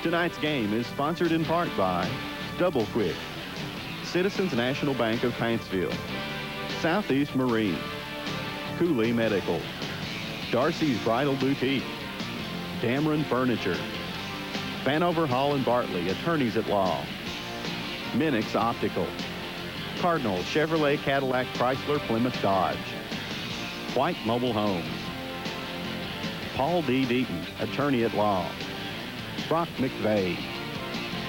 Tonight's game is sponsored in part by Double Quick, Citizens National Bank of Paintsville, Southeast Marine, Cooley Medical, Darcy's Bridal Boutique, Dameron Furniture, Vanover Hall and Bartley, Attorneys at Law, Minix Optical, Cardinal Chevrolet Cadillac Chrysler Plymouth Dodge, White Mobile Homes, Paul D. Deaton, Attorney at Law, Brock McVeigh,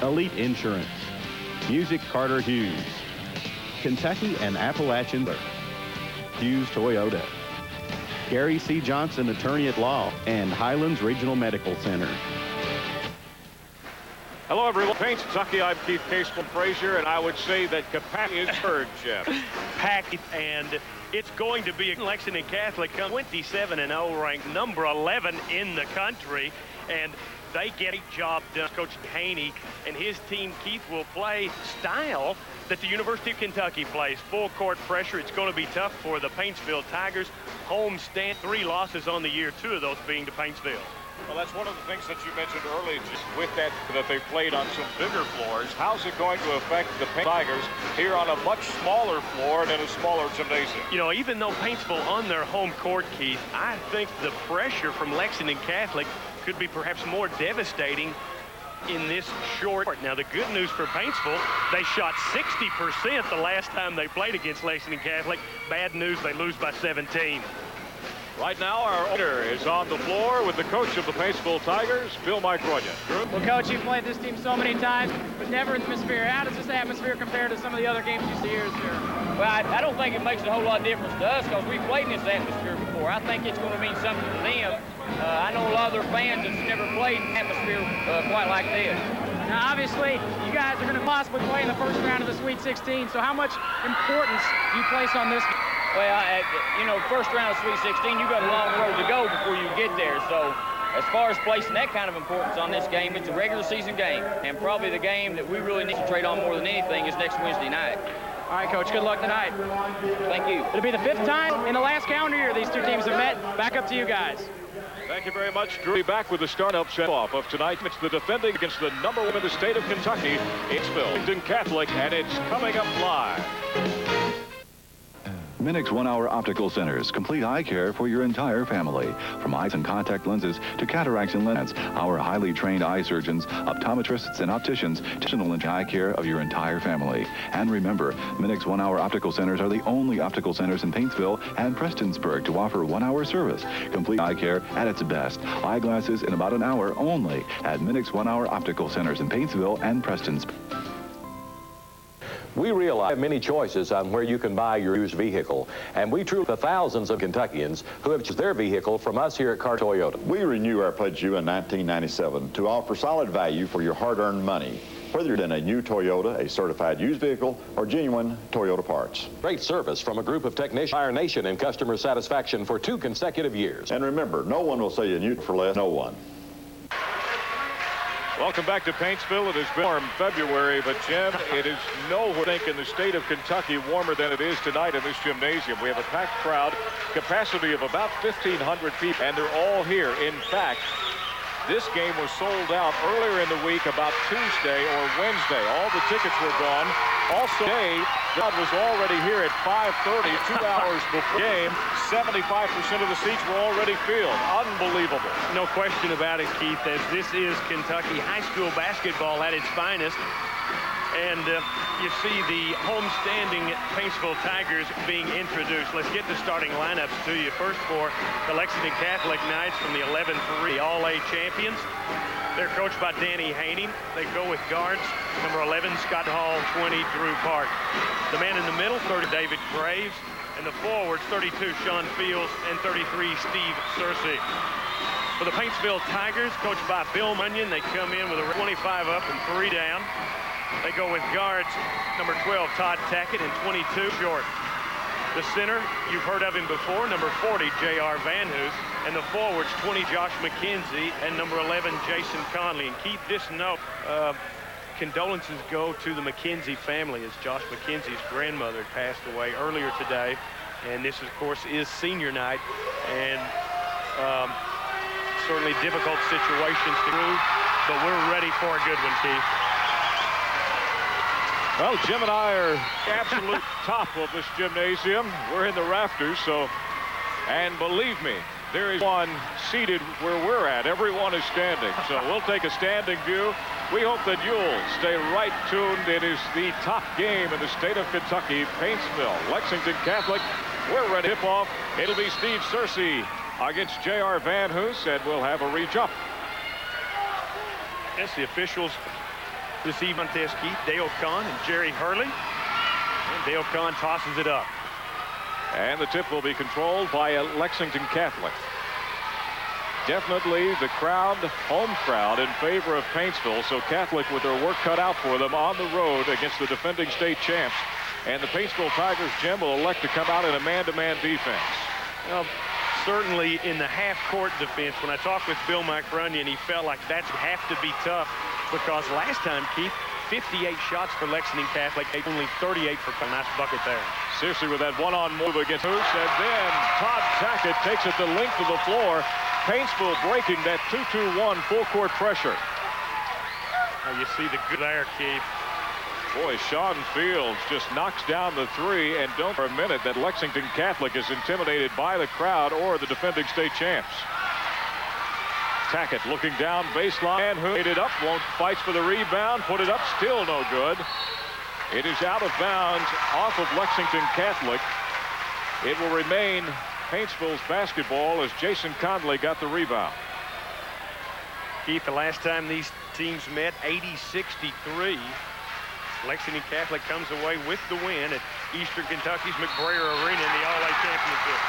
Elite Insurance, Music Carter Hughes, Kentucky and Appalachian, Hughes Toyota, Gary C. Johnson, Attorney at Law, and Highlands Regional Medical Center. Hello, everyone. Paints, Kentucky. I'm Keith Casement Frazier, and I would say that capacity is heard, Jeff. Packed, and it's going to be Lexington Catholic, 27-0, ranked number 11 in the country, and they get a job done. Coach Haney and his team, Keith, will play style that the University of Kentucky plays. Full court pressure. It's going to be tough for the Paintsville Tigers. Home stand, 3 losses on the year, 2 of those being to Paintsville. Well, that's one of the things that you mentioned earlier, just with that they played on some bigger floors. How's it going to affect the Tigers here on a much smaller floor and in a smaller gymnasium? You know, even though Paintsville on their home court, Keith, I think the pressure from Lexington Catholic could be perhaps more devastating in this short. Now, the good news for Paintsville, they shot 60% the last time they played against Lexington Catholic. Bad news, they lose by 17. Right now, our owner is on the floor with the coach of the Paintsville Tigers, Bill Micronia. Well, Coach, you've played this team so many times, but never in the atmosphere. How does this atmosphere compare to some of the other games you see here this year? Well, I don't think it makes a whole lot of difference to us because we've played in this atmosphere before. I think it's going to mean something to them. I know a lot of their fans that's never played in an atmosphere quite like this. Now, obviously, you guys are going to possibly play in the first round of the Sweet 16, so how much importance do you place on this? Well, you know, first round of Sweet 16, you got a long road to go before you get there. So as far as placing that kind of importance on this game, it's a regular season game. And probably the game that we really need to trade on more than anything is next Wednesday night. All right, Coach, good luck tonight. Thank you. It'll be the 5th time in the last calendar year these 2 teams have met. Back up to you guys. Thank you very much, Drew. Back with the start-up set-off of tonight. It's the defending against the number 1 in the state of Kentucky. It's Lexington Catholic, and it's coming up live. Minix 1-Hour Optical Centers, complete eye care for your entire family. From eyes and contact lenses to cataracts and lenses, our highly trained eye surgeons, optometrists, and opticians in eye care of your entire family. And remember, Minix 1-Hour Optical Centers are the only optical centers in Paintsville and Prestonsburg to offer 1-hour service. Complete eye care at its best. Eyeglasses in about an hour only at Minix 1-Hour Optical Centers in Paintsville and Prestonsburg. We realize many choices on where you can buy your used vehicle, and we truly the thousands of Kentuckians who have chosen their vehicle from us here at Car Toyota. We renew our pledge to you in 1997 to offer solid value for your hard-earned money, whether you're in a new Toyota, a certified used vehicle, or genuine Toyota parts. Great service from a group of technicians, our nation in customer satisfaction for 2 consecutive years. And remember, no one will sell you a new for less, no one. Welcome back to Paintsville. It has been warm February, but Jim, it is nowhere, I think, in the state of Kentucky warmer than it is tonight in this gymnasium. We have a packed crowd, capacity of about 1,500 people, and they're all here. In fact, this game was sold out earlier in the week, about Tuesday or Wednesday. All the tickets were gone. Also, today, the crowd was already here at 5:30, 2 hours before the game. 75% of the seats were already filled. Unbelievable. No question about it, Keith, as this is Kentucky high school basketball at its finest. And you see the homestanding Paintsville Tigers being introduced. Let's get the starting lineups to you. First for the Lexington Catholic Knights from the 11-3 All-A champions. They're coached by Danny Haney. They go with guards, number 11, Scott Hall, 20, Drew Park. The man in the middle, 30, David Graves. And the forwards, 32, Sean Fields, and 33, Steve Searcy. For the Paintsville Tigers, coached by Bill Munyon, they come in with a 25 up and 3 down. They go with guards, number 12, Todd Tackett, and 22, Short. The center, you've heard of him before, number 40, J.R. Van Hoos. And the forwards, 20, Josh McKenzie, and number 11, Jason Conley. And keep this note, condolences go to the McKenzie family as Josh McKenzie's grandmother passed away earlier today. And this, of course, is senior night. And certainly difficult situations to through. but we're ready for a good one, Keith. Well, Jim and I are absolute top of this gymnasium. We're in the rafters, and believe me, there is one seated where we're at. Everyone is standing, so we'll take a standing view. We hope that you'll stay right tuned. It is the top game in the state of Kentucky, Paintsville, Lexington Catholic. We're ready to tip off. It'll be Steve Searcy against J.R. Van Hoos, and we'll have a reach up. Yes, the officials this evening, Keith, Dale Kahn and Jerry Hurley. And Dale Kahn tosses it up. And the tip will be controlled by a Lexington Catholic. Definitely the crowd, home crowd, in favor of Paintsville. So Catholic with their work cut out for them on the road against the defending state champs. And the Paintsville Tigers, Jim, will elect to come out in a man-to-man defense. Well, certainly in the half-court defense, when I talked with Bill McRunion, he felt like that would have to be tough because last time, Keith, 58 shots for Lexington Catholic, only 38 for a nice bucket there. Seriously, with that one-on move against Hoos, and then Todd Tackett takes it the length of the floor. Paintsville breaking that 2-2-1 full-court pressure. Now you see the good there, Keith. Boy, Sean Fields just knocks down the three, and don't for a minute that Lexington Catholic is intimidated by the crowd or the defending state champs. Tackett looking down baseline, and who made it up, won't fights for the rebound, put it up, still no good. It is out of bounds off of Lexington Catholic. It will remain Paintsville's basketball as Jason Conley got the rebound. Keith, the last time these teams met, 80-63. Lexington Catholic comes away with the win at Eastern Kentucky's McBrayer Arena in the All-A Championship.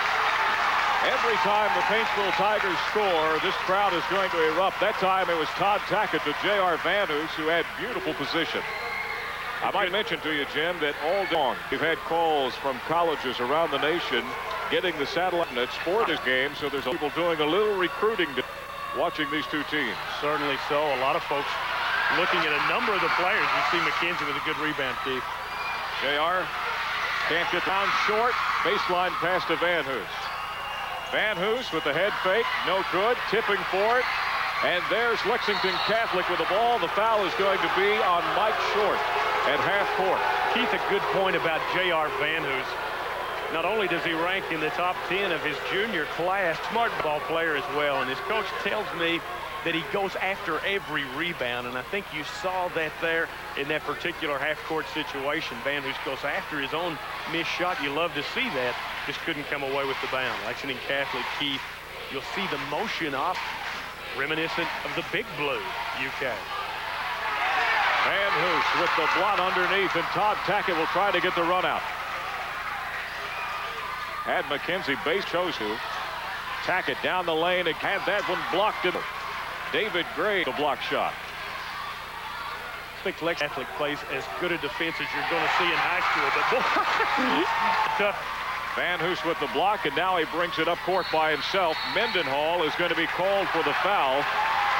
Every time the Paintsville Tigers score, this crowd is going to erupt. That time it was Todd Tackett to J.R. Van Hoos, who had beautiful position. I might mention to you, Jim, that all day long we've had calls from colleges around the nation getting the satellite nets for this game, so there's people doing a little recruiting watching these two teams. Certainly so. A lot of folks looking at a number of the players. You see McKenzie with a good rebound, Keith. J.R. can't get down short. Baseline pass to Van Hoos. Van Hoos with the head fake. No good. Tipping for it. And there's Lexington Catholic with the ball. The foul is going to be on Mike Short at half court. Keith, a good point about J.R. Van Hoos. Not only does he rank in the top 10 of his junior class, smart ball player as well. And his coach tells me that he goes after every rebound, and I think you saw that there in that particular half-court situation. Van Hoos goes after his own missed shot. You love to see that. Just couldn't come away with the bound. Lexington Catholic, Keith, you'll see the motion off, reminiscent of the Big Blue UK. Van Hoos with the blot underneath, and Todd Tackett will try to get the run out. Had McKenzie base chose to. Tackett down the lane and had that one blocked in. David Gray, the block shot. I think Lexington Catholic plays as good a defense as you're going to see in high school, but tough. Van Hoos with the block, and now he brings it up court by himself. Mendenhall is going to be called for the foul.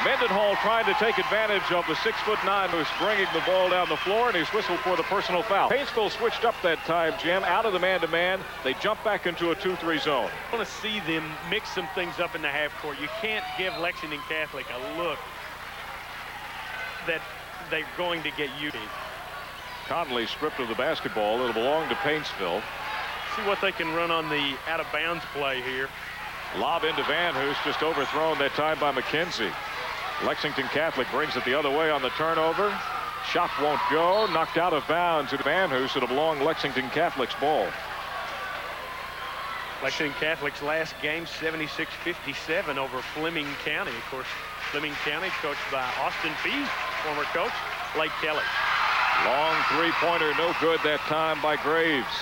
Mendenhall trying to take advantage of the 6'9" who's bringing the ball down the floor, and he's whistled for the personal foul. Paintsville switched up that time, Jim, out of the man-to-man. They jump back into a 2-3 zone. I want to see them mix some things up in the half court. You can't give Lexington Catholic a look that they're going to get you. Conley stripped of the basketball. It'll belong to Paintsville. See what they can run on the out-of-bounds play here. Lob into Van Hoos, just overthrown that time by McKenzie. Lexington Catholic brings it the other way on the turnover. Shot won't go. Knocked out of bounds at Van Hoos. It'll belong Lexington Catholic's ball. Lexington Catholic's last game, 76-57 over Fleming County. Of course, Fleming County coached by Austin Fee, former coach, Blake Kelly. Long three-pointer, no good that time by Graves.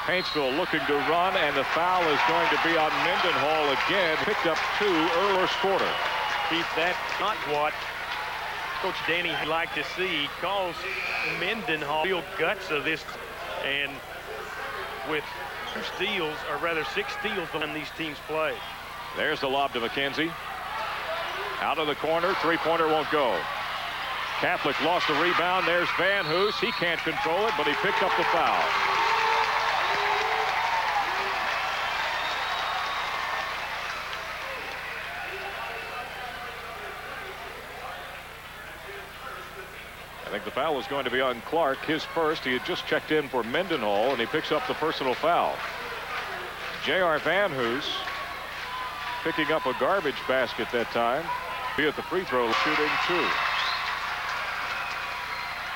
Paintsville looking to run, and the foul is going to be on Mendenhall again. Picked up 2 earlier quarter. Keith, that's not what Coach Danny would like to see. He calls Mendenhall real guts of this, and with 2 steals, or rather 6 steals, when these teams play. There's the lob to McKenzie. Out of the corner, three-pointer won't go. Catholic lost the rebound. There's Van Hoos. He can't control it, but he picked up the foul. I think the foul is going to be on Clark, his first. He had just checked in for Mendenhall, and he picks up the personal foul. J.R. Van Hoos picking up a garbage basket that time. Be at the free throw, shooting 2.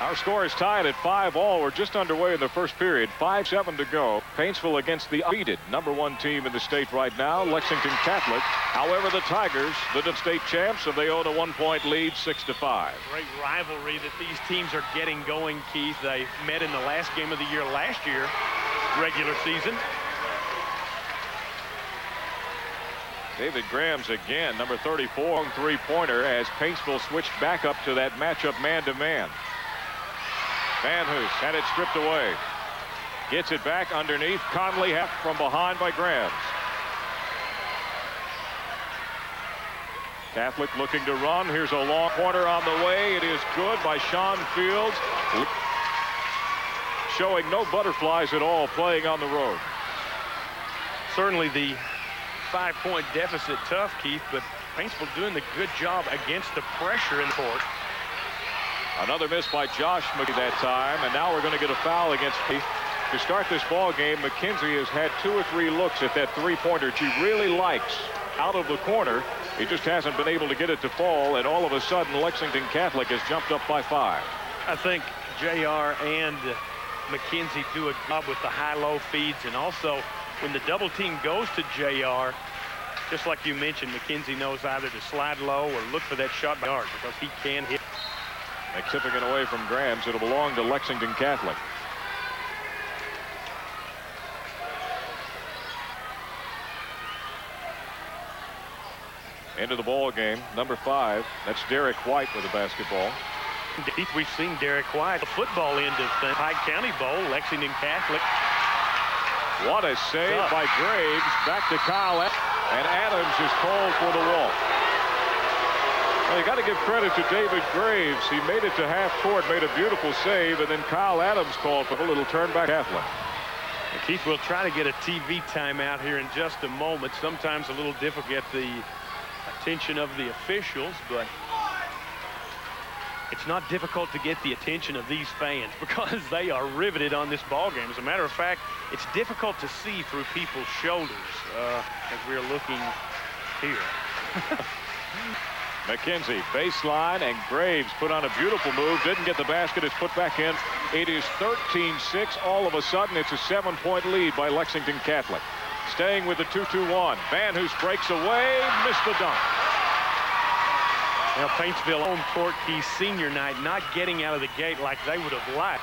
Our score is tied at 5-all. We're just underway in the first period. 5-7 to go. Paintsville against the undefeated #1 team in the state right now, Lexington Catholic. However, the Tigers, the state champs, and they own a 1-point lead, 6-5. Great rivalry that these teams are getting going, Keith. They met in the last game of the year last year, regular season. David Graham's again, number 34, three-pointer, as Paintsville switched back up to that matchup man-to-man. Van Hoos had it stripped away. Gets it back underneath. Conley from behind by Grams. Catholic looking to run. Here's a long corner on the way. It is good by Sean Fields. Showing no butterflies at all playing on the road. Certainly the 5-point deficit tough, Keith, but Paintsville doing a good job against the pressure in the court. Another miss by Josh McKenzie that time, and now we're going to get a foul against Keith. To start this ball game, McKenzie has had 2 or 3 looks at that three-pointer she really likes out of the corner. He just hasn't been able to get it to fall, and all of a sudden Lexington Catholic has jumped up by 5. I think JR and McKenzie do a job with the high-low feeds, and also when the double team goes to JR, just like you mentioned, McKenzie knows either to slide low or look for that shot by Art, because he can hit. They're tipping it away from Grams. It'll belong to Lexington Catholic. Into the ball game, number 5. That's Derek White with the basketball. Indeed, we've seen Derek White, the football end of the Pike County Bowl, Lexington Catholic. What a save by Graves. Back to Kyle, and Adams is called for the walk. Well, you got to give credit to David Graves. He made it to half court, made a beautiful save, and then Kyle Adams called for a little turn back Catholic. And Keith will try to get a TV timeout here in just a moment. Sometimes a little difficult to get the attention of the officials, but it's not difficult to get the attention of these fans because they are riveted on this ball game. As a matter of fact, it's difficult to see through people's shoulders as we're looking here. McKenzie baseline, and Graves put on a beautiful move. Didn't get the basket. It's put back in. It is 13-6. All of a sudden, it's a 7-point lead by Lexington Catholic. Staying with the 2-2-1. Van Hoos breaks away, missed the dunk. Now Paintsville home court Keith senior night, not getting out of the gate like they would have liked.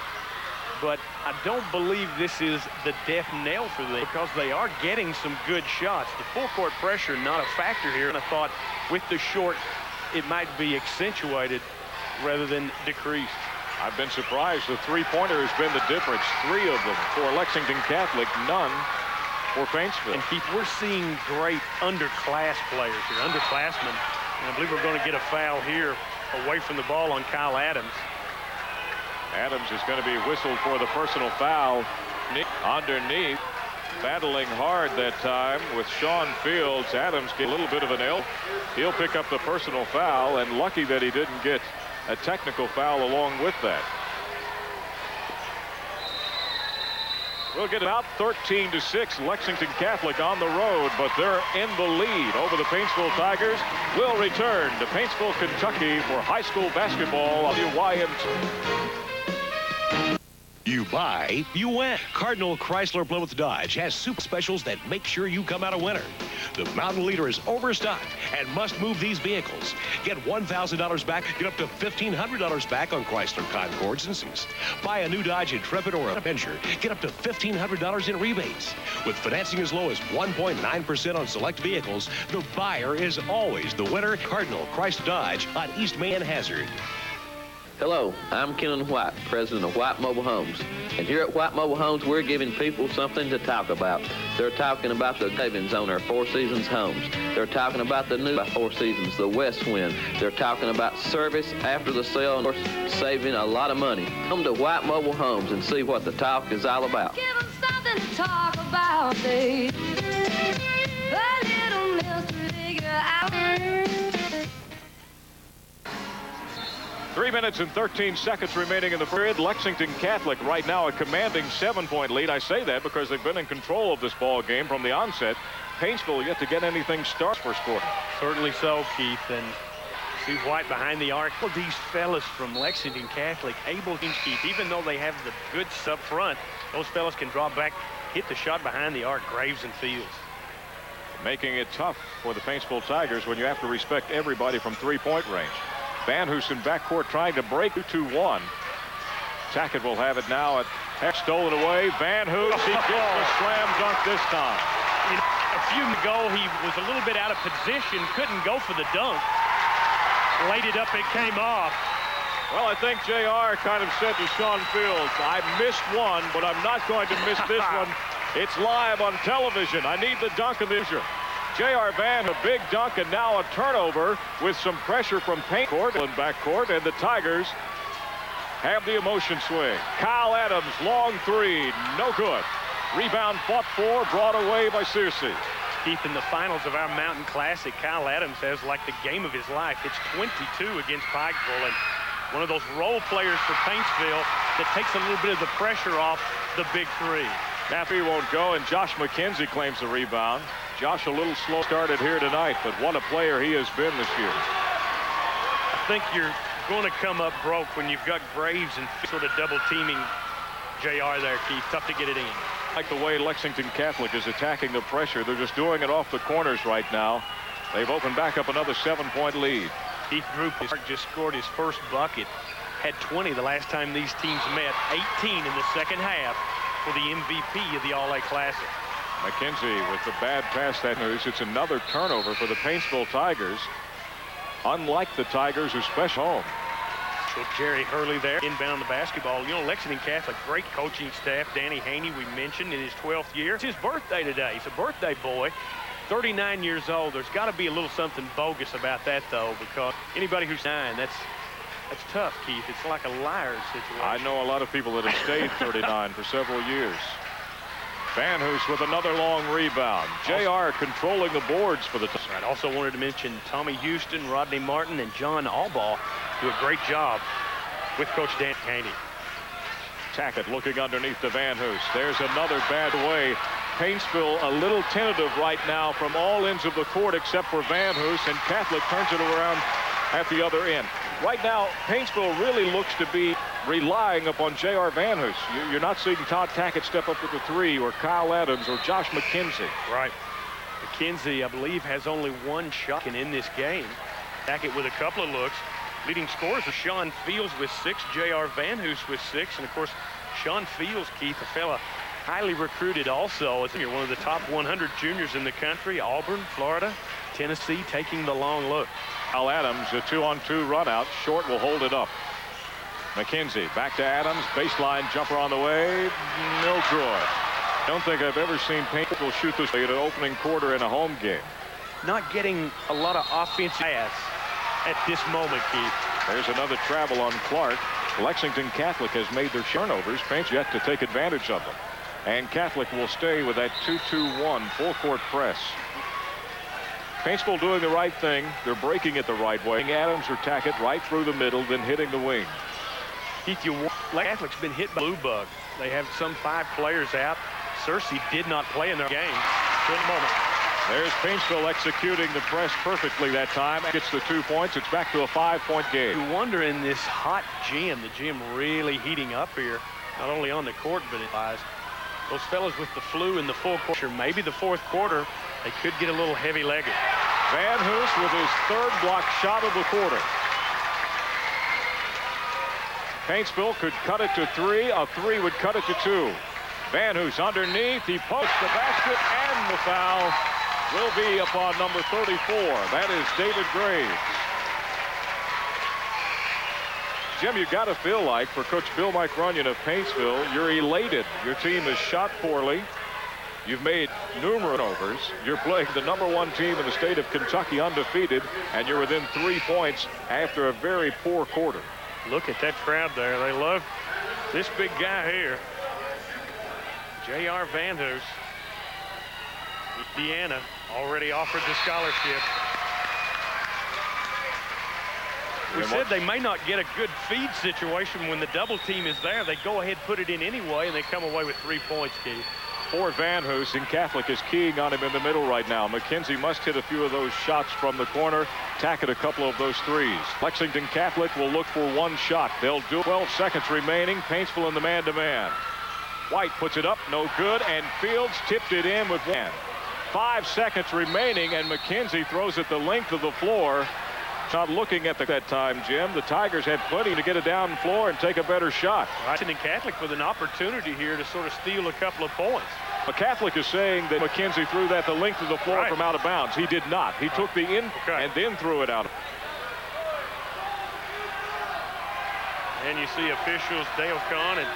But I don't believe this is the death knell for them because they are getting some good shots. The full court pressure not a factor here, and I thought with the short it might be accentuated rather than decreased. I've been surprised. The three-pointer has been the difference. 3 of them for Lexington Catholic, none for Paintsville. And Keith, we're seeing great underclass players here, underclassmen. And I believe we're going to get a foul here away from the ball on Kyle Adams. Adams is going to be whistled for the personal foul. Underneath, battling hard that time with Sean Fields. Adams get a little bit of an L. He'll pick up the personal foul, and lucky that he didn't get a technical foul along with that. We'll get about 13-6. Lexington Catholic on the road, but they're in the lead over the Paintsville Tigers. We'll return to Paintsville, Kentucky for high school basketball on WYMT. You buy, you win. Cardinal Chrysler Plymouth Dodge has super specials that make sure you come out a winner. The Mountain Leader is overstocked and must move these vehicles. Get $1,000 back, get up to $1,500 back on Chrysler Concords and C's. Buy a new Dodge Intrepid or Avenger, get up to $1,500 in rebates. With financing as low as 1.9% on select vehicles, the buyer is always the winner. Cardinal Chrysler Dodge on East Main Hazard. Hello, I'm Kenan White, president of White Mobile Homes. And here at White Mobile Homes, we're giving people something to talk about. They're talking about the savings on our Four Seasons homes. They're talking about the new Four Seasons, the West Wind. They're talking about service after the sale and saving a lot of money. Come to White Mobile Homes and see what the talk is all about. Give them something to talk about, babe. A little mystery to figure out. 3 minutes and 13 seconds remaining in the period. Lexington Catholic right now a commanding 7-point lead. I say that because they've been in control of this ball game from the onset. Paintsville yet to get anything started first quarter. Certainly so, Keith. And see White behind the arc. Well, these fellas from Lexington Catholic able to keep, even though they have the goods up front, those fellas can draw back, hit the shot behind the arc, Graves and Fields. Making it tough for the Paintsville Tigers when you have to respect everybody from three-point range. Van Hoosen backcourt trying to break 2-1. Tackett will have it now at Heck, stolen away. Van Hoos, he gets the slam dunk this time. A few ago, he was a little bit out of position, couldn't go for the dunk. Laid it up, it came off. Well, I think JR kind of said to Sean Fields, I missed one, but I'm not going to miss this one. It's live on television. I need the dunk of the year. J.R. Van, a big dunk, and now a turnover with some pressure from Paintsville and backcourt, and the Tigers have the emotion swing. Kyle Adams, long three, no good. Rebound fought for, brought away by Searcy. Keith, in the finals of our Mountain Classic, Kyle Adams has like the game of his life. It's 22 against Pikeville, and one of those role players for Paintsville that takes a little bit of the pressure off the big three. Nappy won't go, and Josh McKenzie claims the rebound. Josh a little slow started here tonight, but what a player he has been this year. I think you're going to come up broke when you've got Graves and sort of double teaming JR there, Keith. Tough to get it in. Like the way Lexington Catholic is attacking the pressure. They're just doing it off the corners right now. They've opened back up another 7-point lead. Keith Drew just scored his first bucket. Had 20 the last time these teams met. 18 in the second half for the MVP of the All-A Classic. McKenzie with the bad pass that moves. It's another turnover for the Paintsville Tigers. Unlike the Tigers who special home. So Jerry Hurley there inbound the basketball. You know, Lexington Catholic, great coaching staff. Danny Haney, we mentioned, in his 12th year. It's his birthday today. He's a birthday boy. 39 years old. There's got to be a little something bogus about that, though, because anybody who's 9, that's tough, Keith. It's like a liar's situation. I know a lot of people that have stayed 39 for several years. Van Hoos with another long rebound. JR controlling the boards for the team. I also wanted to mention Tommy Houston, Rodney Martin, and John Albaugh do a great job with Coach Dan Haney. Tackett looking underneath the Van Hoos. There's another bad way. Paintsville a little tentative right now from all ends of the court except for Van Hoos, and Catholic turns it around at the other end. Right now, Paintsville really looks to be relying upon J.R. Van Hoos. You're not seeing Todd Tackett step up with the three, or Kyle Adams, or Josh McKenzie. Right. McKenzie, I believe, has only one shot in this game. Tackett with a couple of looks. Leading scorers are Sean Fields with 6, J.R. Van Hoos with 6, and of course, Sean Fields, Keith, a fella highly recruited also. You're one of the top 100 juniors in the country. Auburn, Florida, Tennessee taking the long look. Kyle Adams, a 2-on-2 run out. Short will hold it up. McKenzie back to Adams. Baseline jumper on the way. No good. Don't think I've ever seen Paintsville shoot this way at an opening quarter in a home game. Not getting a lot of offensive pass at this moment, Keith. There's another travel on Clark. Lexington Catholic has made their turnovers. Paintsville yet to take advantage of them. And Catholic will stay with that 2-2-1 full-court press. Paintsville doing the right thing. They're breaking it the right way. Adams or Tackett right through the middle, then hitting the wing. Keith, Catholic's been hit by blue bug. They have some 5 players out. Searcy did not play in their game. Good moment. There's Paintsville executing the press perfectly that time. Gets the 2 points. It's back to a 5-point game. You wonder in this hot gym, the gym really heating up here, not only on the court, but it lies. Those fellas with the flu in the full quarter, maybe the fourth quarter, they could get a little heavy-legged. Van Hoos with his 3rd block shot of the quarter. Paintsville could cut it to 3. A 3 would cut it to 2. Van Hoos underneath. He pokes the basket, and the foul will be upon number 34. That is David Graves. Jim, you got to feel like, for Coach Bill Mike Runyon of Paintsville, you're elated. Your team has shot poorly. You've made numerous overs. You're playing the #1 team in the state of Kentucky undefeated, and you're within 3 points after a very poor quarter. Look at that crowd there. They love this big guy here. J.R. Van Hoos. Indiana already offered the scholarship. We said they may not get a good feed situation when the double team is there. They go ahead, put it in anyway, and they come away with 3 points, Keith. For Van Hoos, and Catholic is keying on him in the middle right now. McKenzie must hit a few of those shots from the corner, tack it a couple of those threes. Lexington Catholic will look for 1 shot. They'll do 12 seconds remaining. Paintsville in the man-to-man. White puts it up, no good, and Fields tipped it in with 1. 5 seconds remaining, and McKenzie throws it the length of the floor. Not looking at that time, Jim. The Tigers had plenty to get it down the floor and take a better shot. Lexington Catholic with an opportunity here to sort of steal a couple of points. The Catholic is saying that McKenzie threw that the length of the floor from out of bounds. He did not. He took the in and then threw it out. And you see officials Dale Kahn and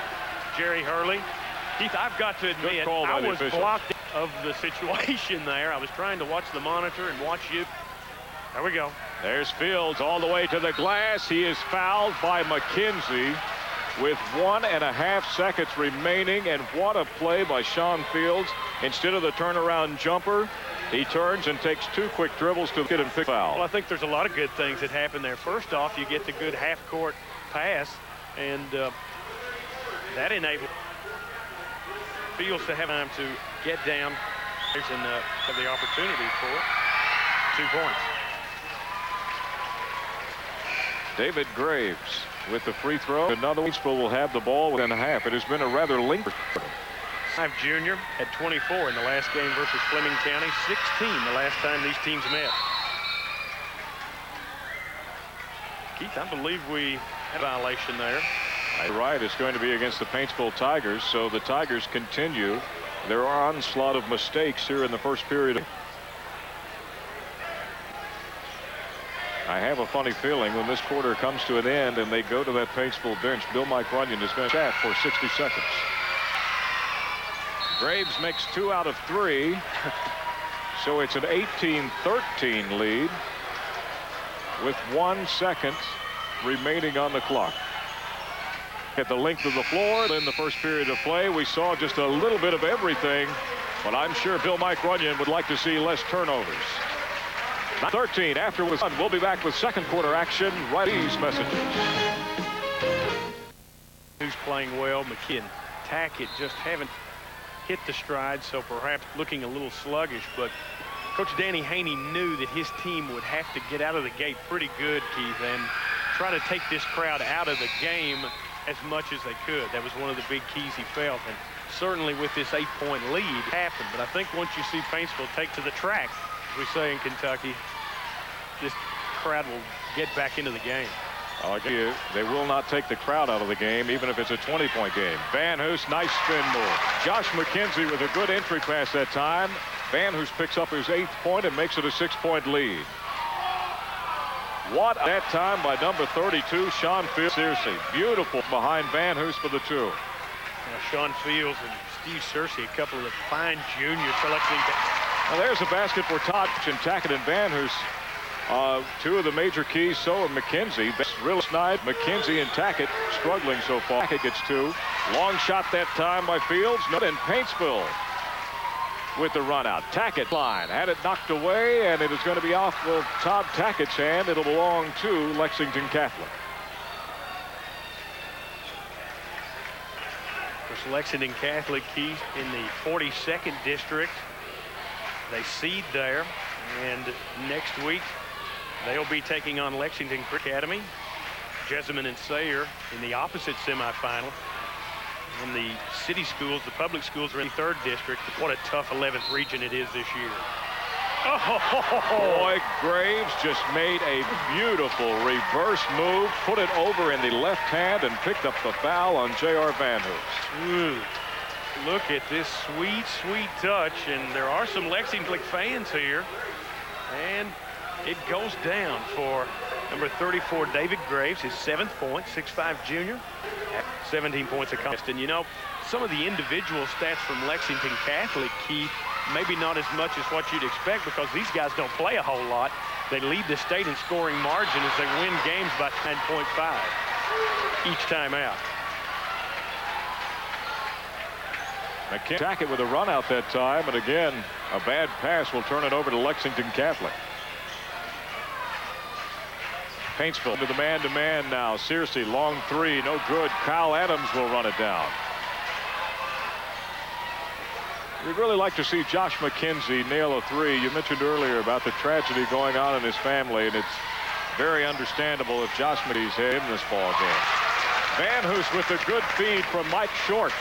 Jerry Hurley. Keith, I've got to admit, I was blocked of the situation there. I was trying to watch the monitor and watch you. There we go. There's Fields all the way to the glass. He is fouled by McKenzie with 1.5 seconds remaining. And what a play by Sean Fields. Instead of the turnaround jumper, he turns and takes 2 quick dribbles to get him pick foul. Well, I think there's a lot of good things that happen there. First off, you get the good half-court pass, and that enabled Fields to have time to get down and have the opportunity for 2 points. David Graves with the free throw. Another Paintsville will have the ball within a half. It has been a rather lengthy. Junior had 24 in the last game versus Fleming County, 16 the last time these teams met. Keith, I believe we had a violation there. Right, it's going to be against the Paintsville Tigers, so the Tigers continue their onslaught of mistakes here in the first period. I have a funny feeling when this quarter comes to an end and they go to that Paintsville bench, Bill Mike Runyon is going to chat for 60 seconds. Graves makes 2 out of 3. So it's an 18-13 lead with 1 second remaining on the clock. At the length of the floor in the first period of play, we saw just a little bit of everything, but I'm sure Bill Mike Runyon would like to see less turnovers. 13 after was done. We'll be back with second quarter action right these messages. Who's playing well? McKinn, Tackett just haven't hit the stride, so perhaps looking a little sluggish, but Coach Danny Haney knew that his team would have to get out of the gate pretty good, Keith, and try to take this crowd out of the game as much as they could. That was one of the big keys he felt, and certainly with this 8-point lead happened. But I think once you see Paintsville take to the track, as we say in Kentucky, this crowd will get back into the game. I'll give you, they will not take the crowd out of the game, even if it's a 20-point game. Van Hoos, nice spin move. Josh McKenzie with a good entry pass that time. Van Hoos picks up his 8th point and makes it a 6-point lead. What that time by number 32, Sean Fields. Seriously, beautiful behind Van Hoos for the 2. Now, Sean Fields and Steve Searcy, a couple of the fine junior selecting. Now there's a basket for Todd and Tackett and Van Hoos. 2 of the major keys, so are McKenzie. Real snide. McKenzie and Tackett struggling so far. Tackett gets 2. Long shot that time by Fields. And Paintsville with the run out. Tackett line had it knocked away, and it is going to be off of Todd Tackett's hand. It'll belong to Lexington Catholic. Of course, Lexington Catholic, Keith, in the 42nd district. They seed there, and next week they'll be taking on Lexington Academy. Jessamine and Sayre in the opposite semifinal. And the city schools, the public schools, are in the 3rd district. What a tough 11th region it is this year. Oh, boy, Graves just made a beautiful reverse move, put it over in the left hand, and picked up the foul on J.R. Van Hoos. Ooh. Look at this sweet, sweet touch, and there are some Lexington fans here. And it goes down for number 34, David Graves, his 7th point, 6'5" junior, 17 points a contest. And you know, some of the individual stats from Lexington Catholic, Keith, maybe not as much as what you'd expect, because these guys don't play a whole lot. They lead the state in scoring margin as they win games by 10.5 each time out. Tackett with a run out that time, and again, a bad pass will turn it over to Lexington Catholic. Paintsville to the man-to-man now. Searcy, long three, no good. Kyle Adams will run it down. We'd really like to see Josh McKenzie nail a three. You mentioned earlier about the tragedy going on in his family, and it's very understandable if Josh McKenzie's in this ball game. Van Hoos with a good feed from Mike Short.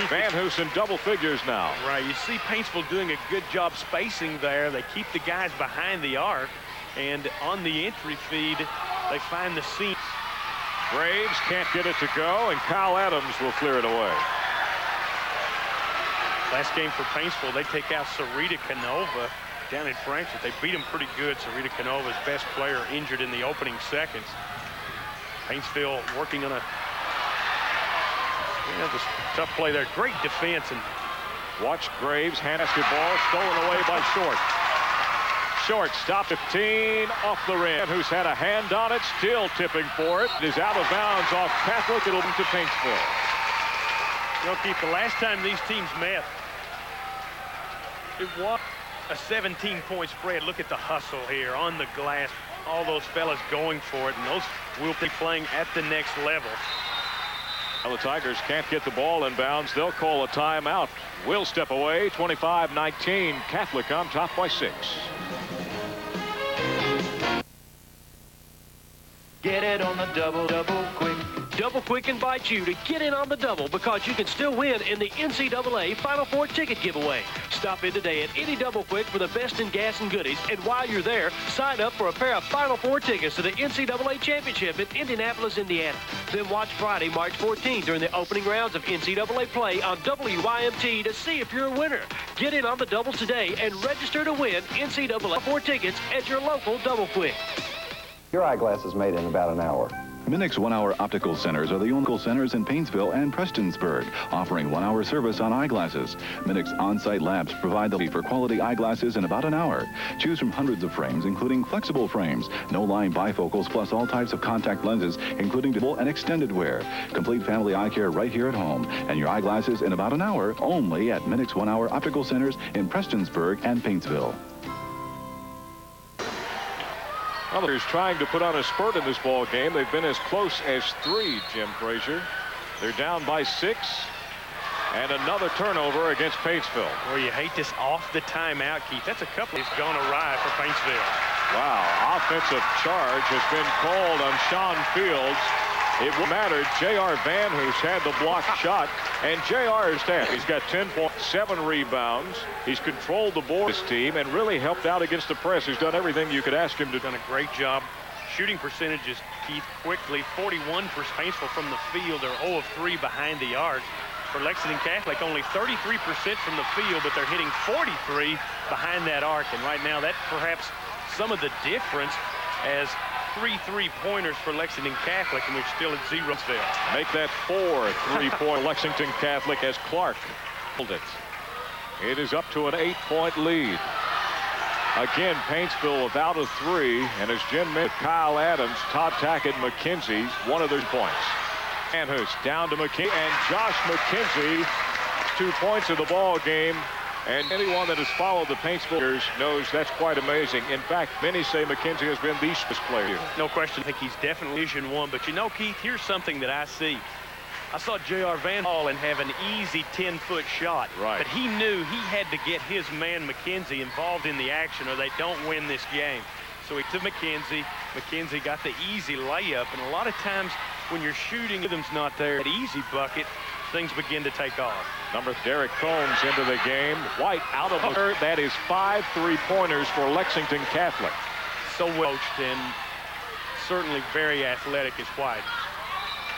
Van Hoos in double figures now. Right, you see Paintsville doing a good job spacing there. They keep the guys behind the arc, and on the entry feed, they find the seam. Graves can't get it to go, and Kyle Adams will clear it away. Last game for Paintsville, they take out Sarita Canova down in Frankfurt. They beat him pretty good. Sarita Canova's best player injured in the opening seconds. Paintsville working on a just tough play there. Great defense. And watch Graves hand basketball stolen away by Short. Short stopped 15 off the rim. Who's had a hand on it, still tipping for it. It is out of bounds off Catholic. It'll be to Paintsville. You know, Keith, the last time these teams met, it was a 17-point spread. Look at the hustle here on the glass. All those fellas going for it, and those will be playing at the next level. Well, the Tigers can't get the ball in bounds. They'll call a timeout. Will step away. 25-19. Catholic on top by 6. Get it on the double quick. Double Quick invites you to get in on the double because you can still win in the NCAA Final Four ticket giveaway. Stop in today at any Double Quick for the best in gas and goodies, and while you're there, sign up for a pair of Final Four tickets to the NCAA Championship in Indianapolis, Indiana. Then watch Friday, March 14th during the opening rounds of NCAA play on WYMT to see if you're a winner. Get in on the double today and register to win NCAA 4 tickets at your local Double Quick. Your eyeglasses made in about an hour. Minix 1-Hour Optical Centers are the only centers in Paintsville and Prestonsburg, offering 1-hour service on eyeglasses. Minix on-site labs provide the lead for quality eyeglasses in about an hour. Choose from hundreds of frames, including flexible frames, no-line bifocals, plus all types of contact lenses, including double and extended wear. Complete family eye care right here at home, and your eyeglasses in about an hour, only at Minix 1-Hour Optical Centers in Prestonsburg and Paintsville. Others trying to put on a spurt in this ball game. They've been as close as 3, Jim Frazier. They're down by 6. And another turnover against Paintsville. Well, you hate this off the timeout, Keith. That's a couple he's gone awry for Paintsville. Wow, offensive charge has been called on Sean Fields. It mattered. J.R. Van Hoos had the blocked shot, and J.R. is down. He's got 10 points, 7 rebounds. He's controlled the board, his team, and really helped out against the press. He's done everything you could ask him to. Done a great job. Shooting percentages, Keith, quickly. 41% Paintsville from the field. They're 0 of 3 behind the arc. For Lexington Catholic, only 33% from the field, but they're hitting 43 behind that arc. And right now, that's perhaps some of the difference as 3 3-pointers for Lexington Catholic, and they're still at 0. Make that 4 3-point Lexington Catholic as Clark pulled it. It is up to an 8-point lead. Again, Paintsville without a 3, and as Jim mentioned, Kyle Adams, Todd Tackett, McKenzie, one of their points. Van Hoos down to McKenzie, and Josh McKenzie, 2 points of the ball game. And anyone that has followed the Paintsville knows that's quite amazing. In fact, many say McKenzie has been the best player. No question. I think he's definitely Division 1. But you know, Keith, here's something that I see. I saw J.R. Van Hall and have an easy 10-foot shot. Right. But he knew he had to get his man McKenzie involved in the action or they don't win this game. So he took McKenzie. McKenzie got the easy layup. And a lot of times when you're shooting, rhythm's not there, that easy bucket, things begin to take off. Number Derek Combs into the game. White out of the that is 5 3-pointers for Lexington Catholic. So well coached and certainly very athletic is White.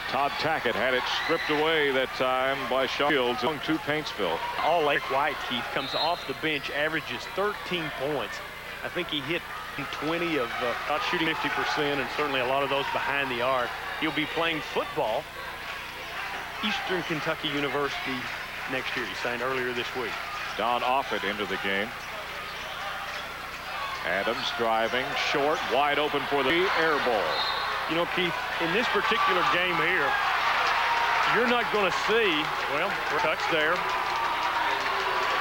Todd Tackett had it stripped away that time by Sean Fields to Paintsville. All Lake White, Keith, comes off the bench, averages 13 points. I think he hit 20 of not shooting 50%, and certainly a lot of those behind the arc. He'll be playing football Eastern Kentucky University next year. He signed earlier this week. Don Offit into the game. Adams driving, short, wide open for the air ball. You know, Keith, in this particular game here, you're not going to see, well, touch there,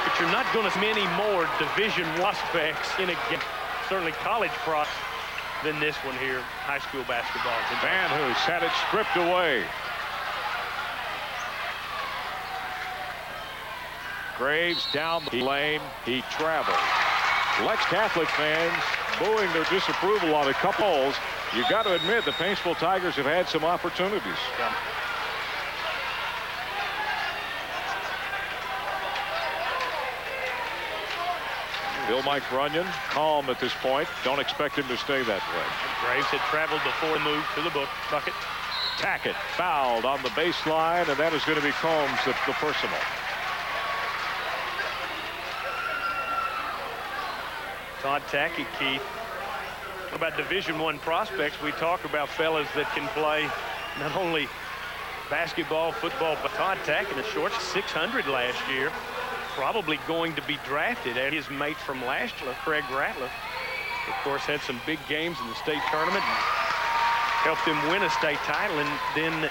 but you're not going to see many more Division I prospects in a game. Certainly college prospects. than this one here, high school basketball. Van Hoos had it stripped away. Graves down the lane. He traveled. Lex Catholic fans booing their disapproval on a couple holes. You got to admit the Paintsville Tigers have had some opportunities. Yeah. Bill Mike Runyon, calm at this point. Don't expect him to stay that way. Graves had traveled before the move to the bucket. Tackett fouled on the baseline, and that is going to be Combs, the personal. Todd Tackett, Keith. About Division I prospects, we talk about fellas that can play not only basketball, football, but Todd Tackett, a short 600 last year. Probably going to be drafted at his mate from last year, Craig Ratliff. Of course, had some big games in the state tournament and helped them win a state title, and then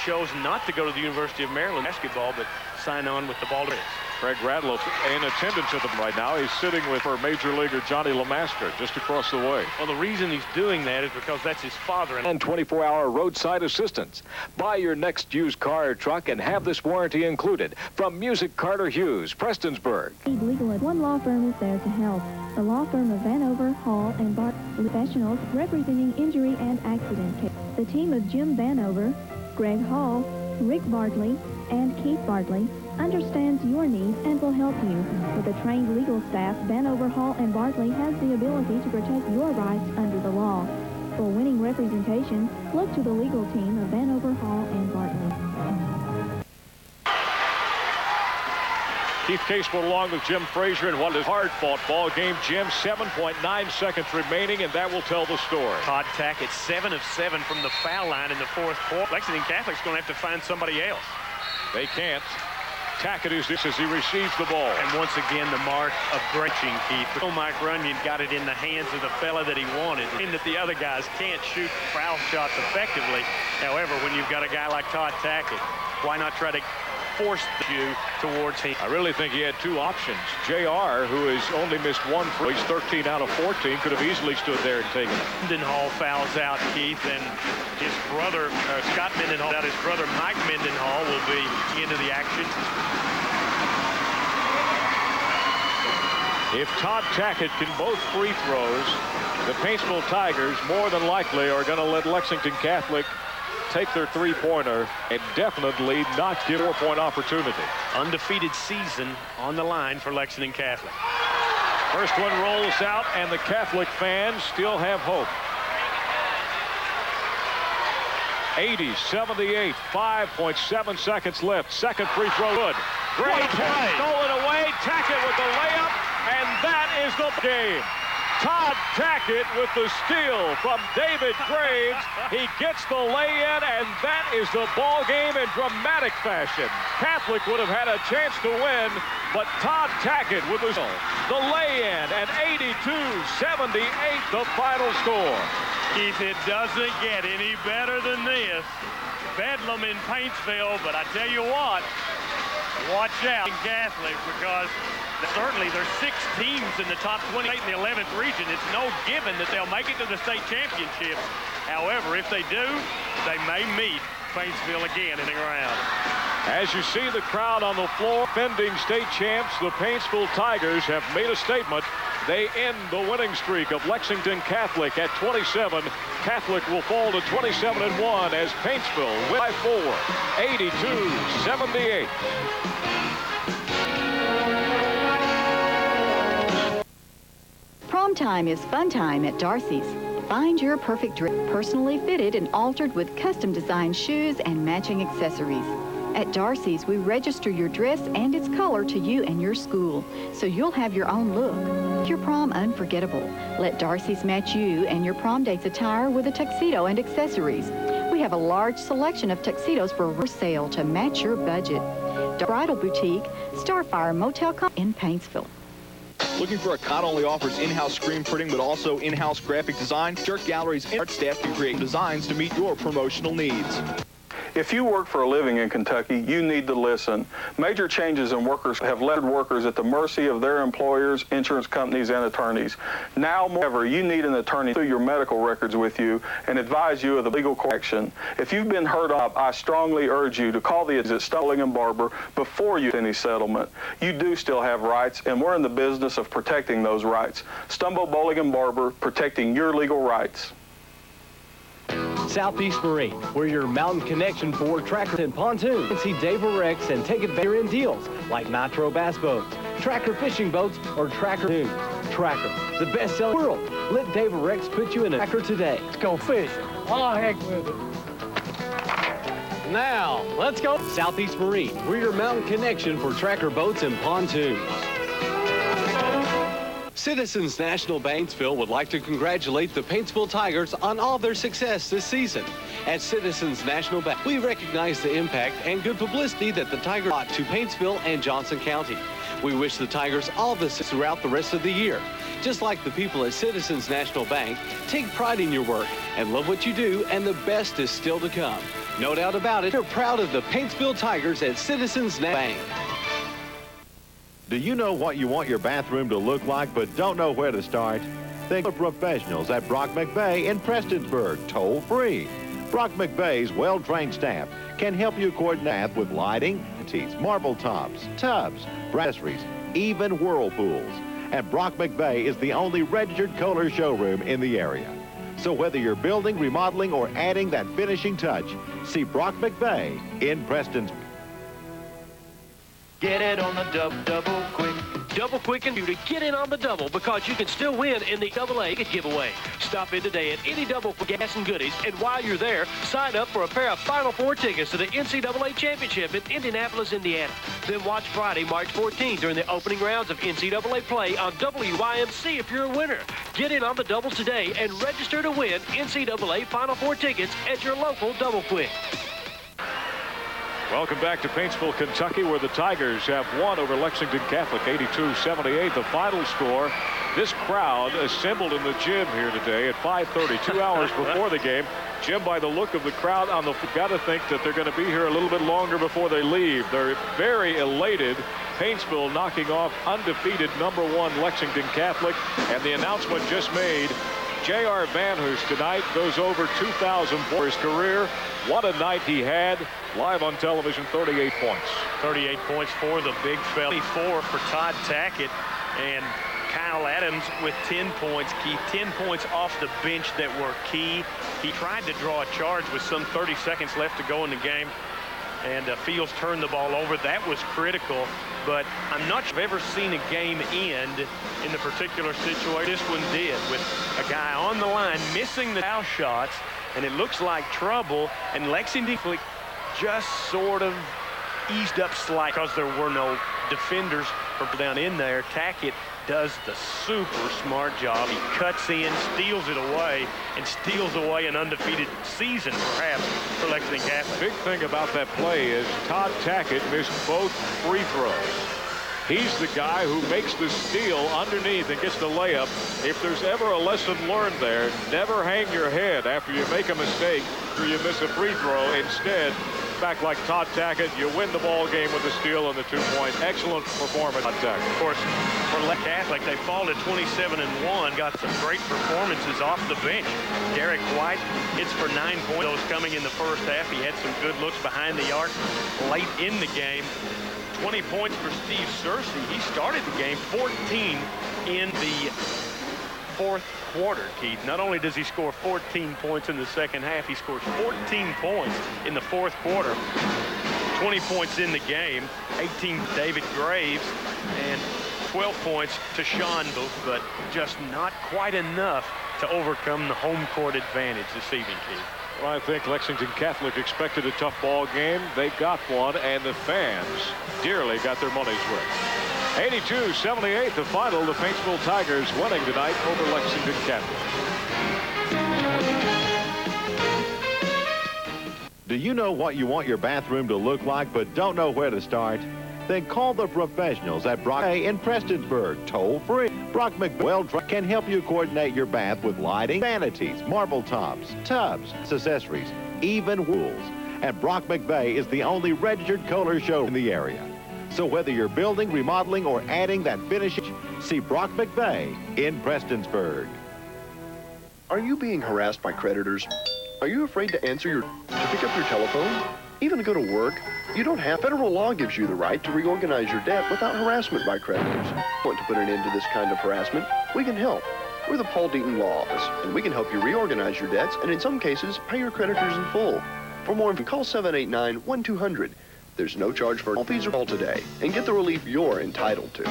chose not to go to the University of Maryland basketball, but sign on with the Baltimore. Craig Ratliff in attendance at them right now. He's sitting with our major leaguer Johnny Lemaster just across the way. Well, the reason he's doing that is because that's his father. And 24-hour roadside assistance. Buy your next used car or truck and have this warranty included from Music Carter Hughes, Prestonsburg. Legal, one law firm is there to help. The law firm of Vanover, Hall, and Bart professionals representing injury and accident cases. The team of Jim Vanover, Greg Hall, Rick Bartley, and Keith Bartley understands your needs and will help you. With a trained legal staff, Vanover, Hall, and Bartley has the ability to protect your rights under the law. For winning representation, look to the legal team of Vanover, Hall, and Bartley. Keith Casewell along with Jim Frazier in what is a hard-fought ball game. Jim, 7.9 seconds remaining, and that will tell the story. Todd Tackett, 7 of 7 from the foul line in the fourth quarter. Lexington Catholic's going to have to find somebody else. They can't. Tackett is this as he receives the ball. And once again, the mark of drenching, Keith. Bill Mike Runyon got it in the hands of the fella that he wanted. And that the other guys can't shoot foul shots effectively. However, when you've got a guy like Todd Tackett, why not try to force you towards him? I really think he had two options. JR, who has only missed one free, he's 13 out of 14, could have easily stood there and taken it. Mendenhall fouls out, Keith, and his brother, Scott Mendenhall, his brother Mike Mendenhall will be into the action. If Todd Tackett can both free throws, the Paintsville Tigers more than likely are going to let Lexington Catholic take their three-pointer and definitely not give a 4-point opportunity. Undefeated season on the line for Lexington Catholic. First one rolls out, and the Catholic fans still have hope. 80-78, 5.7 seconds left. Second free throw good. Graves has stolen away. Tackett with the layup, and that is the game. Todd Tackett with the steal from David Graves. He gets the lay-in, and that is the ball game in dramatic fashion. Catholic would have had a chance to win, but Todd Tackett with the lay-in, and 82-78 the final score. Keith, it doesn't get any better than this. Bedlam in Paintsville, but I tell you what, watch out in Catholic, because certainly there's 6 teams in the top 28 in the 11th region. It's no given that they'll make it to the state championship. However, if they do, they may meet Paintsville again in the round. As you see the crowd on the floor, defending state champs, the Paintsville Tigers have made a statement. They end the winning streak of Lexington Catholic at 27. Catholic will fall to 27-1 as Paintsville win by 4, 82-78. Prom time is fun time at Darcy's. Find your perfect dress, personally fitted and altered with custom designed shoes and matching accessories. At Darcy's, we register your dress and its color to you and your school, so you'll have your own look. Make your prom unforgettable. Let Darcy's match you and your prom date's attire with a tuxedo and accessories. We have a large selection of tuxedos for sale to match your budget. Bridal Boutique, Starfire Motel in Paintsville. Looking for a not only offers in-house screen printing but also in-house graphic design? Jerk Gallery's art staff can create designs to meet your promotional needs. If you work for a living in Kentucky, you need to listen. Major changes in workers have left workers at the mercy of their employers, insurance companies, and attorneys. Now more than ever, you need an attorney through your medical records with you and advise you of the legal action. If you've been hurt up, I strongly urge you to call the at Stumble & Barber before you any settlement. You do still have rights, and we're in the business of protecting those rights. Stumble, Bowling & Barber, protecting your legal rights. Southeast Marine, we're your mountain connection for tracker and pontoon. See Dave Rex and take advantage in deals like Nitro Bass Boats, Tracker Fishing Boats, or Tracker Dunes. Tracker, the best seller in the world. Let Dave Rex put you in a tracker today. Let's go fishing. Oh, heck with it. Now, let's go. Southeast Marine, we're your mountain connection for tracker boats and pontoons. Citizens National Paintsville would like to congratulate the Paintsville Tigers on all their success this season. At Citizens National Bank, we recognize the impact and good publicity that the Tigers brought to Paintsville and Johnson County. We wish the Tigers all the success throughout the rest of the year. Just like the people at Citizens National Bank, take pride in your work and love what you do, and the best is still to come. No doubt about it, we're proud of the Paintsville Tigers at Citizens National Bank. Do you know what you want your bathroom to look like but don't know where to start? Think of professionals at Brock McVeigh in Prestonsburg, toll free. Brock McVeigh's well-trained staff can help you coordinate with lighting, marble tops, tubs, accessories, even whirlpools. And Brock McVeigh is the only registered Kohler showroom in the area. So whether you're building, remodeling, or adding that finishing touch, see Brock McVeigh in Prestonsburg. Get it on the double quick. Double quick and you to get in on the double because you can still win in the AA Ticket giveaway. Stop in today at any Double Quick Gas and Goodies, and while you're there, sign up for a pair of Final Four tickets to the NCAA Championship in Indianapolis, Indiana. Then watch Friday, March 14th during the opening rounds of NCAA play on WYMC if you're a winner. Get in on the double today and register to win NCAA Final Four tickets at your local Double Quick. Welcome back to Paintsville, Kentucky, where the Tigers have won over Lexington Catholic 82-78. The final score. This crowd assembled in the gym here today at 5:30, 2 hours before the game. Jim, by the look of the crowd, got to think that they're going to be here a little bit longer before they leave. They're very elated. Paintsville knocking off undefeated #1 Lexington Catholic, and the announcement just made. J.R. Vanhurst tonight goes over 2,000 for his career. What a night he had. Live on television, 38 points. 38 points for the big fella. 4 for Todd Tackett, and Kyle Adams with 10 points. Keith, 10 points off the bench that were key. He tried to draw a charge with some 30 seconds left to go in the game, and Fields turned the ball over. That was critical, but I'm not sure I've ever seen a game end in the particular situation this one did, with a guy on the line missing the foul shots, and it looks like trouble, and Lexington just sort of eased up slightly because there were no defenders down in there. Tackett does the super smart job. He cuts in, steals it away, and steals away an undefeated season, perhaps, for Lexington Catholic. Big thing about that play is Todd Tackett missed both free throws. He's the guy who makes the steal underneath and gets the layup. If there's ever a lesson learned there, never hang your head after you make a mistake or you miss a free throw. Instead, back like Todd Tackett, you win the ball game with the steal and the 2-point. Excellent performance. Of course, for Catholic, they fall to 27-1. Got some great performances off the bench. Derek White hits for 9 points. Those coming in the first half. He had some good looks behind the arc late in the game. 20 points for Steve Searcy. He started the game 14 in the fourth quarter, Keith. Not only does he score 14 points in the second half, he scores 14 points in the fourth quarter. 20 points in the game, 18 David Graves, and 12 points to Sean Booth, but just not quite enough to overcome the home court advantage this evening, Keith. Well, I think Lexington Catholic expected a tough ball game. They got one, and the fans dearly got their money's worth. 82-78, the final. The Paintsville Tigers winning tonight over Lexington Catholic. Do you know what you want your bathroom to look like but don't know where to start? Then call the professionals at Brock in Prestonsburg, toll free. Brock McVeigh can help you coordinate your bath with lighting, vanities, marble tops, tubs, accessories, even whirls. and Brock McVeigh is the only registered Kohler show in the area. So whether you're building, remodeling, or adding that finish, see Brock McVeigh in Prestonsburg. Are you being harassed by creditors? Are you afraid to pick up your telephone? Even to go to work? You don't have. Federal law gives you the right to reorganize your debt without harassment by creditors. Want to put an end to this kind of harassment? We can help. We're the Paul Deaton Law Office, and we can help you reorganize your debts and in some cases, pay your creditors in full. For more info, call 789-1200. There's no charge for all fees or call today and get the relief you're entitled to.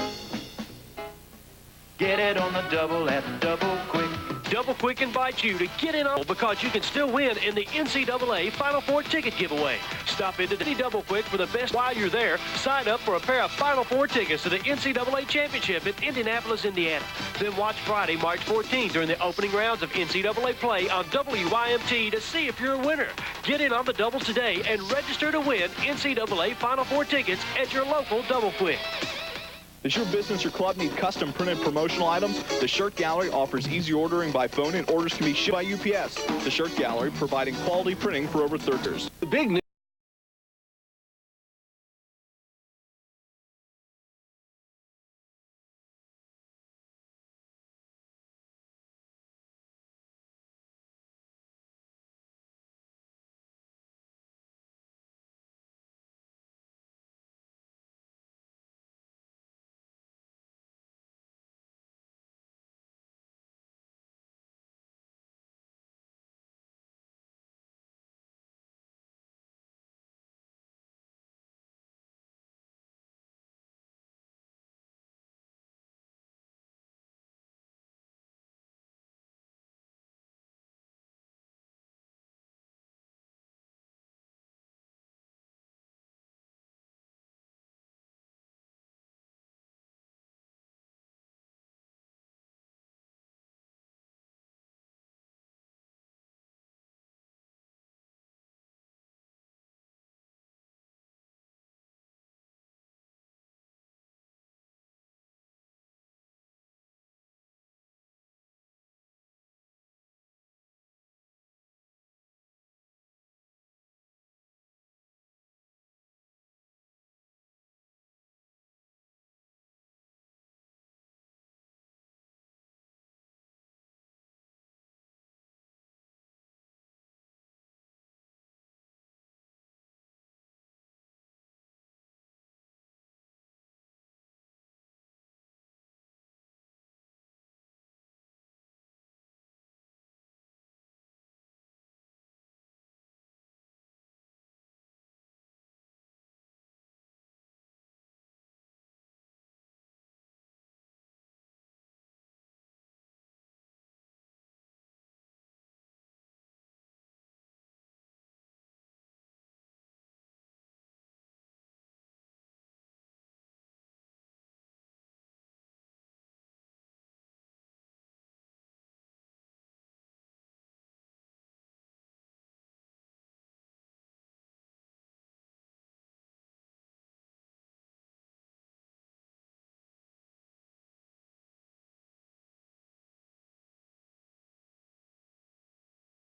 Get it on the double at Double Quick. Double Quick invites you to get in on because you can still win in the NCAA Final Four ticket giveaway. Stop into the Double Quick for the best. While you're there, sign up for a pair of Final Four tickets to the NCAA Championship in Indianapolis, Indiana. Then watch Friday, March 14th during the opening rounds of NCAA play on WYMT to see if you're a winner. Get in on the double today and register to win NCAA Final Four tickets at your local Double Quick. Does your business or club need custom printed promotional items? The Shirt Gallery offers easy ordering by phone, and orders can be shipped by UPS. The Shirt Gallery, providing quality printing for over 30 years. The big news.